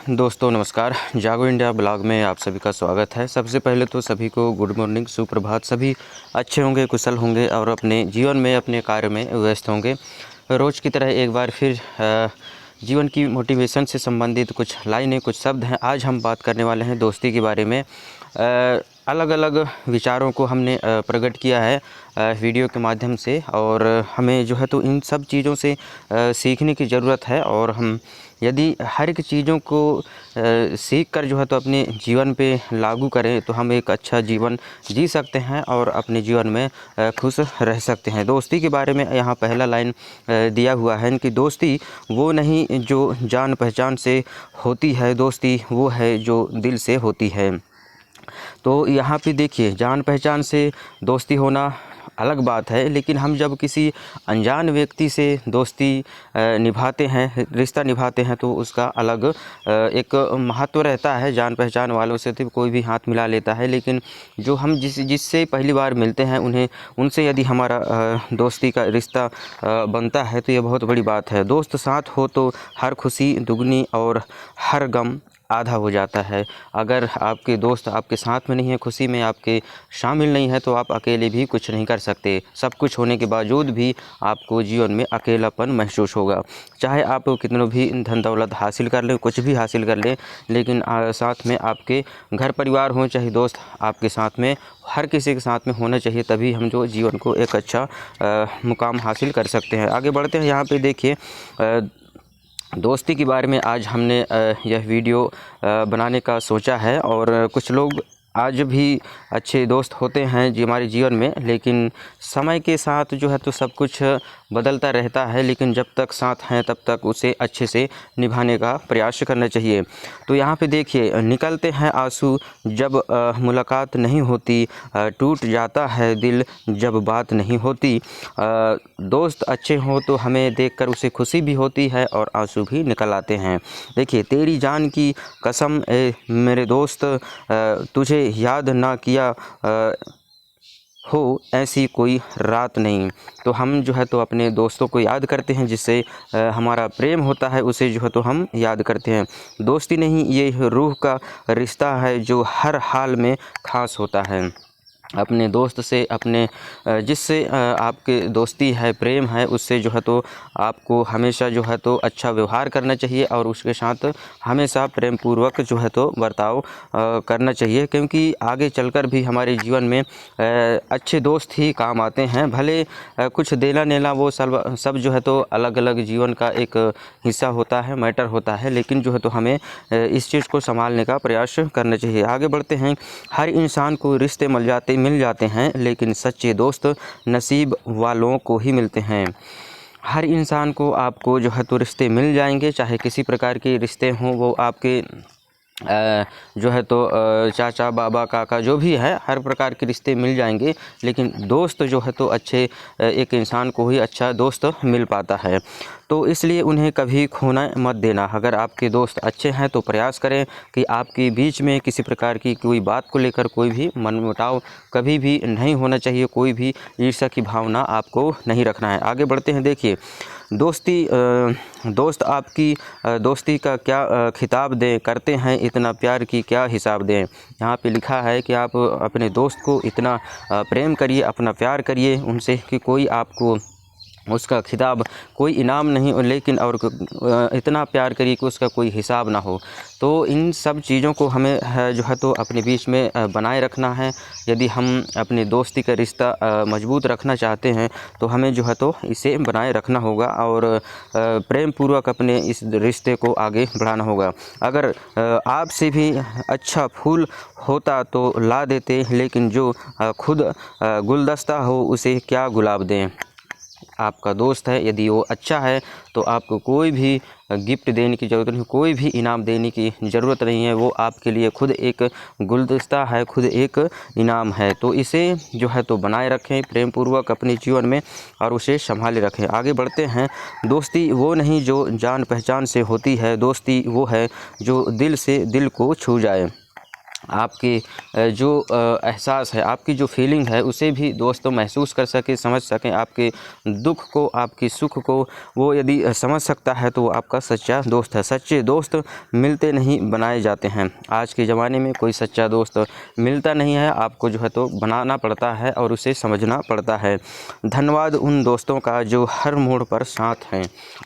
दोस्तों नमस्कार। जागो इंडिया ब्लॉग में आप सभी का स्वागत है। सबसे पहले तो सभी को गुड मॉर्निंग, सुप्रभात। सभी अच्छे होंगे, कुशल होंगे और अपने जीवन में, अपने कार्य में व्यस्त होंगे। रोज़ की तरह एक बार फिर जीवन की मोटिवेशन से संबंधित कुछ लाइनें, कुछ शब्द हैं। आज हम बात करने वाले हैं दोस्ती के बारे में। अलग अलग विचारों को हमने प्रकट किया है वीडियो के माध्यम से, और हमें जो है तो इन सब चीज़ों से सीखने की ज़रूरत है। और हम यदि हर एक चीज़ों को सीख कर जो है तो अपने जीवन पे लागू करें तो हम एक अच्छा जीवन जी सकते हैं और अपने जीवन में खुश रह सकते हैं। दोस्ती के बारे में यहाँ पहला लाइन दिया हुआ है कि दोस्ती वो नहीं जो जान पहचान से होती है, दोस्ती वो है जो दिल से होती है। तो यहाँ पे देखिए, जान पहचान से दोस्ती होना अलग बात है, लेकिन हम जब किसी अनजान व्यक्ति से दोस्ती निभाते हैं, रिश्ता निभाते हैं, तो उसका अलग एक महत्व रहता है। जान पहचान वालों से तो कोई भी हाथ मिला लेता है, लेकिन जो हम जिससे पहली बार मिलते हैं उनसे यदि हमारा दोस्ती का रिश्ता बनता है तो ये बहुत बड़ी बात है। दोस्त साथ हो तो हर खुशी दुगनी और हर गम आधा हो जाता है। अगर आपके दोस्त आपके साथ में नहीं है, खुशी में आपके शामिल नहीं है, तो आप अकेले भी कुछ नहीं कर सकते। सब कुछ होने के बावजूद भी आपको जीवन में अकेलापन महसूस होगा। चाहे आप कितनों भी धन दौलत हासिल कर लें, कुछ भी हासिल कर लें, लेकिन साथ में आपके घर परिवार हो, चाहे दोस्त आपके साथ में, हर किसी के साथ में होना चाहिए। तभी हम जो जीवन को एक अच्छा मुकाम हासिल कर सकते हैं। आगे बढ़ते हैं। यहाँ पे देखिए, दोस्ती के बारे में आज हमने यह वीडियो बनाने का सोचा है। और कुछ लोग आज भी अच्छे दोस्त होते हैं जी हमारे जीवन में, लेकिन समय के साथ जो है तो सब कुछ बदलता रहता है। लेकिन जब तक साथ हैं तब तक उसे अच्छे से निभाने का प्रयास करना चाहिए। तो यहाँ पे देखिए, निकलते हैं आंसू जब मुलाकात नहीं होती, टूट जाता है दिल जब बात नहीं होती। दोस्त अच्छे हों तो हमें देखकर उसे खुशी भी होती है और आंसू भी निकल आते हैं। देखिए, तेरी जान की कसम ए मेरे दोस्त, तुझे याद ना किया हो ऐसी कोई रात नहीं। तो हम जो है तो अपने दोस्तों को याद करते हैं, जिससे हमारा प्रेम होता है, उसे जो है तो हम याद करते हैं। दोस्ती नहीं, ये रूह का रिश्ता है जो हर हाल में खास होता है। अपने दोस्त से, अपने जिससे आपके दोस्ती है, प्रेम है, उससे जो है तो आपको हमेशा जो है तो अच्छा व्यवहार करना चाहिए और उसके साथ हमेशा प्रेम पूर्वक जो है तो बर्ताव करना चाहिए। क्योंकि आगे चलकर भी हमारे जीवन में अच्छे दोस्त ही काम आते हैं। भले कुछ देना लेना वो सब जो है तो अलग अलग जीवन का एक हिस्सा होता है, मैटर होता है, लेकिन जो है तो हमें इस चीज़ को संभालने का प्रयास करना चाहिए। आगे बढ़ते हैं। हर इंसान को रिश्ते मिल जाते हैं, लेकिन सच्चे दोस्त नसीब वालों को ही मिलते हैं। हर इंसान को आपको जो है तो रिश्ते मिल जाएंगे, चाहे किसी प्रकार के रिश्ते हों, वो आपके जो है तो चाचा बाबा काका जो भी है, हर प्रकार के रिश्ते मिल जाएंगे, लेकिन दोस्त जो है तो अच्छे एक इंसान को ही अच्छा दोस्त मिल पाता है। तो इसलिए उन्हें कभी खोना मत देना। अगर आपके दोस्त अच्छे हैं तो प्रयास करें कि आपके बीच में किसी प्रकार की कोई बात को लेकर कोई भी मनमुटाव कभी भी नहीं होना चाहिए। कोई भी ईर्ष्या की भावना आपको नहीं रखना है। आगे बढ़ते हैं। देखिए, दोस्त आपकी दोस्ती का क्या खिताब दें, करते हैं इतना प्यार की क्या हिसाब दें। यहाँ पे लिखा है कि आप अपने दोस्त को इतना प्रेम करिए, अपना प्यार करिए उनसे कि कोई आपको उसका खिताब, कोई इनाम नहीं, लेकिन और इतना प्यार करिए कि उसका कोई हिसाब ना हो। तो इन सब चीज़ों को हमें जो है तो अपने बीच में बनाए रखना है। यदि हम अपने दोस्ती का रिश्ता मजबूत रखना चाहते हैं तो हमें जो है तो इसे बनाए रखना होगा और प्रेम पूर्वक अपने इस रिश्ते को आगे बढ़ाना होगा। अगर आपसे भी अच्छा फूल होता तो ला देते, लेकिन जो खुद गुलदस्ता हो उसे क्या गुलाब दें। आपका दोस्त है, यदि वो अच्छा है तो आपको कोई भी गिफ्ट देने की ज़रूरत नहीं, कोई भी इनाम देने की ज़रूरत नहीं है। वो आपके लिए खुद एक गुलदस्ता है, खुद एक इनाम है। तो इसे जो है तो बनाए रखें प्रेम पूर्वक अपने जीवन में और उसे संभाले रखें। आगे बढ़ते हैं। दोस्ती वो नहीं जो जान पहचान से होती है, दोस्ती वो है जो दिल से दिल को छू जाए। आपके जो एहसास है, आपकी जो फीलिंग है, उसे भी दोस्त महसूस कर सके, समझ सकें। आपके दुख को, आपकी सुख को वो यदि समझ सकता है तो वो आपका सच्चा दोस्त है। सच्चे दोस्त मिलते नहीं, बनाए जाते हैं। आज के ज़माने में कोई सच्चा दोस्त मिलता नहीं है, आपको जो है तो बनाना पड़ता है और उसे समझना पड़ता है। धन्यवाद उन दोस्तों का जो हर मोड़ पर साथ हैं।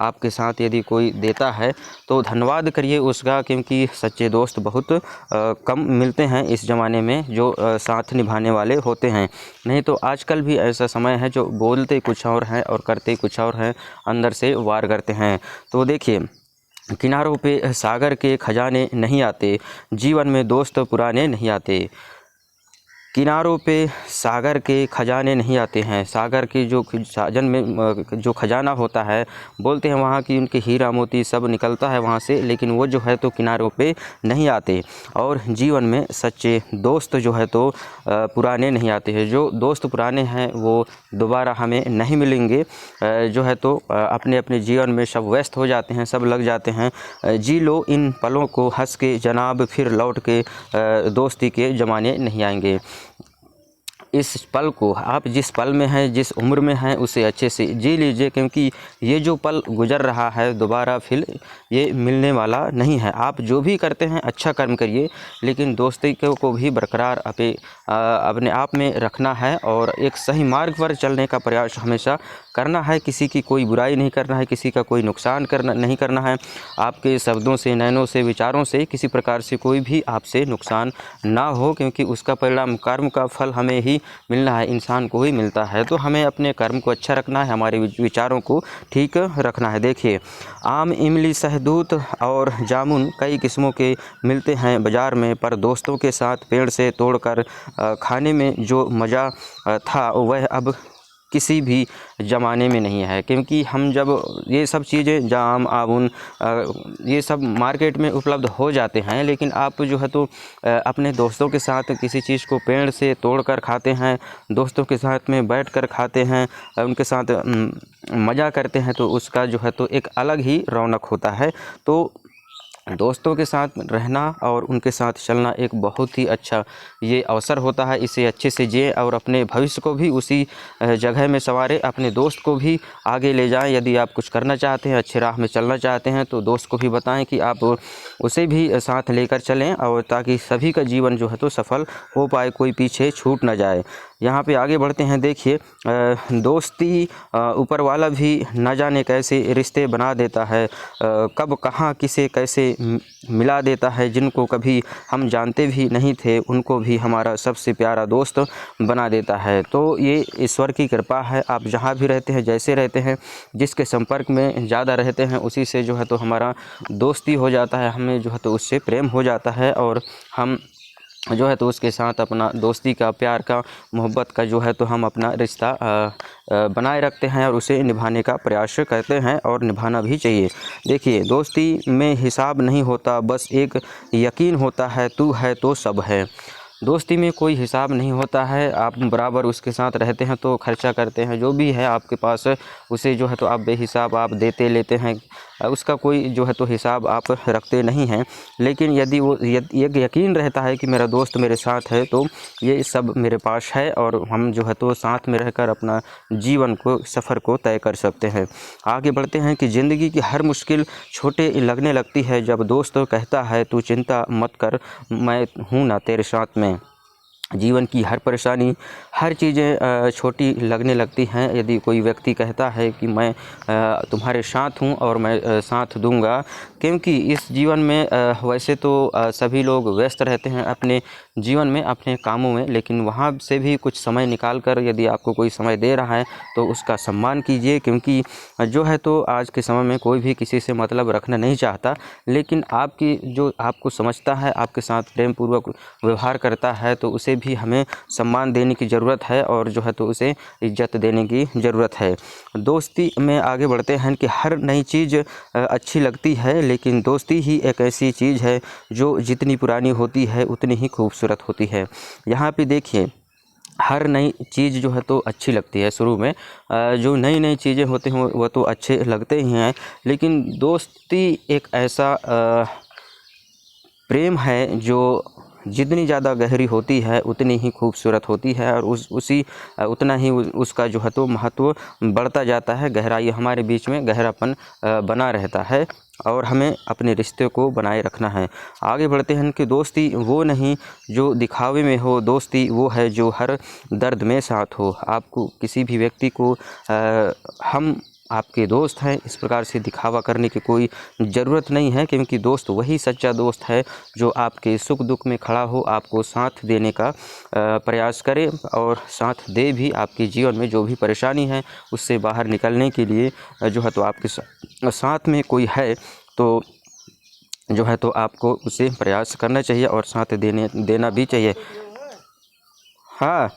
आपके साथ यदि कोई देता है तो धन्यवाद करिए उसका, क्योंकि सच्चे दोस्त बहुत कम मिलते हैं इस ज़माने में जो साथ निभाने वाले होते हैं। नहीं तो आजकल भी ऐसा समय है जो बोलते कुछ और हैं और करते कुछ और हैं, अंदर से वार करते हैं। तो देखिए, किनारों पे सागर के खजाने नहीं आते, जीवन में दोस्त पुराने नहीं आते। किनारों पे सागर के खजाने नहीं आते हैं। सागर के जो साजन में जो खजाना होता है, बोलते हैं वहाँ की उनके हीरा मोती सब निकलता है वहाँ से, लेकिन वो जो है तो किनारों पे नहीं आते। और जीवन में सच्चे दोस्त जो है तो पुराने नहीं आते हैं। जो दोस्त पुराने हैं वो दोबारा हमें नहीं मिलेंगे। जो है तो अपने अपने जीवन में सब व्यस्त हो जाते हैं, सब लग जाते हैं। जी लो इन पलों को हंस के जनाब, फिर लौट के दोस्ती के ज़माने नहीं आएंगे। इस पल को, आप जिस पल में हैं, जिस उम्र में हैं, उसे अच्छे से जी लीजिए, क्योंकि ये जो पल गुजर रहा है दोबारा फिर ये मिलने वाला नहीं है। आप जो भी करते हैं अच्छा कर्म करिए, लेकिन दोस्ती को भी बरकरार अपने आप में रखना है और एक सही मार्ग पर चलने का प्रयास हमेशा करना है। किसी की कोई बुराई नहीं करना है, किसी का कोई नुकसान नहीं करना है। आपके शब्दों से, नैनों से, विचारों से किसी प्रकार से कोई भी आपसे नुकसान ना हो, क्योंकि उसका परिणाम, कर्म का फल हमें ही मिलना है, इंसान को ही मिलता है। तो हमें अपने कर्म को अच्छा रखना है, हमारे विचारों को ठीक रखना है। देखिए, आम, इमली, शहतूत और जामुन कई किस्मों के मिलते हैं बाज़ार में, पर दोस्तों के साथ पेड़ से तोड़कर खाने में जो मज़ा था वह अब किसी भी ज़माने में नहीं है। क्योंकि हम जब ये सब चीज़ें, जाम, आमुन, ये सब मार्केट में उपलब्ध हो जाते हैं, लेकिन आप जो है तो अपने दोस्तों के साथ किसी चीज़ को पेड़ से तोड़कर खाते हैं, दोस्तों के साथ में बैठकर खाते हैं, उनके साथ मज़ा करते हैं, तो उसका जो है तो एक अलग ही रौनक होता है। तो दोस्तों के साथ रहना और उनके साथ चलना एक बहुत ही अच्छा ये अवसर होता है। इसे अच्छे से जिए और अपने भविष्य को भी उसी जगह में संवारें, अपने दोस्त को भी आगे ले जाएं। यदि आप कुछ करना चाहते हैं, अच्छे राह में चलना चाहते हैं, तो दोस्त को भी बताएं कि आप उसे भी साथ लेकर चलें, और ताकि सभी का जीवन जो है तो सफल हो पाए, कोई पीछे छूट ना जाए। यहाँ पे आगे बढ़ते हैं। देखिए, दोस्ती ऊपर वाला भी न जाने कैसे रिश्ते बना देता है, कब कहाँ किसे कैसे मिला देता है। जिनको कभी हम जानते भी नहीं थे, उनको भी हमारा सबसे प्यारा दोस्त बना देता है। तो ये ईश्वर की कृपा है। आप जहाँ भी रहते हैं, जैसे रहते हैं, जिसके संपर्क में ज़्यादा रहते हैं, उसी से जो है तो हमारा दोस्ती हो जाता है, हमें जो है तो उससे प्रेम हो जाता है, और हम जो है तो उसके साथ अपना दोस्ती का, प्यार का, मोहब्बत का जो है तो हम अपना रिश्ता बनाए रखते हैं और उसे निभाने का प्रयास करते हैं, और निभाना भी चाहिए। देखिए, दोस्ती में हिसाब नहीं होता, बस एक यकीन होता है, तू है तो सब है। दोस्ती में कोई हिसाब नहीं होता है। आप बराबर उसके साथ रहते हैं तो खर्चा करते हैं, जो भी है आपके पास उसे जो है तो आप बेहिसाब आप देते लेते हैं, उसका कोई जो है तो हिसाब आप रखते नहीं हैं। लेकिन यदि वो एक यकीन रहता है कि मेरा दोस्त मेरे साथ है, तो ये सब मेरे पास है, और हम जो है तो साथ में रहकर अपना जीवन को, सफ़र को तय कर सकते हैं। आगे बढ़ते हैं कि ज़िंदगी की हर मुश्किल छोटे लगने लगती है जब दोस्त कहता है तू चिंता मत कर, मैं हूँ ना तेरे साथ में। जीवन की हर परेशानी, हर चीज़ें छोटी लगने लगती हैं यदि कोई व्यक्ति कहता है कि मैं तुम्हारे साथ हूँ और मैं साथ दूंगा। क्योंकि इस जीवन में वैसे तो सभी लोग व्यस्त रहते हैं अपने जीवन में, अपने कामों में, लेकिन वहाँ से भी कुछ समय निकाल कर यदि आपको कोई समय दे रहा है तो उसका सम्मान कीजिए। क्योंकि जो है तो आज के समय में कोई भी किसी से मतलब रखना नहीं चाहता, लेकिन आपकी जो आपको समझता है, आपके साथ प्रेम पूर्वक व्यवहार करता है, तो उसे भी हमें सम्मान देने की ज़रूरत है, और जो है तो उसे इज्जत देने की ज़रूरत है। दोस्ती में आगे बढ़ते हैं कि हर नई चीज़ अच्छी लगती है, लेकिन दोस्ती ही एक ऐसी चीज़ है जो जितनी पुरानी होती है उतनी ही खूबसूरत होती है। यहाँ पे देखिए, हर नई चीज़ जो है तो अच्छी लगती है शुरू में, जो नई नई चीज़ें होती हैं वो तो अच्छे लगते ही हैं, लेकिन दोस्ती एक ऐसा प्रेम है जो जितनी ज़्यादा गहरी होती है उतनी ही खूबसूरत होती है, और उतना ही उसका जो है तो महत्व बढ़ता जाता है। गहराई हमारे बीच में गहरापन बना रहता है, और हमें अपने रिश्ते को बनाए रखना है। आगे बढ़ते हैं कि दोस्ती वो नहीं जो दिखावे में हो, दोस्ती वो है जो हर दर्द में साथ हो। आपको किसी भी व्यक्ति को हम आपके दोस्त हैं इस प्रकार से दिखावा करने की कोई ज़रूरत नहीं है, क्योंकि दोस्त वही सच्चा दोस्त है जो आपके सुख दुख में खड़ा हो, आपको साथ देने का प्रयास करे, और साथ दे भी। आपके जीवन में जो भी परेशानी है उससे बाहर निकलने के लिए जो है तो आपके साथ में कोई है तो जो है तो आपको उसे प्रयास करना चाहिए और साथ देना भी चाहिए। हाँ।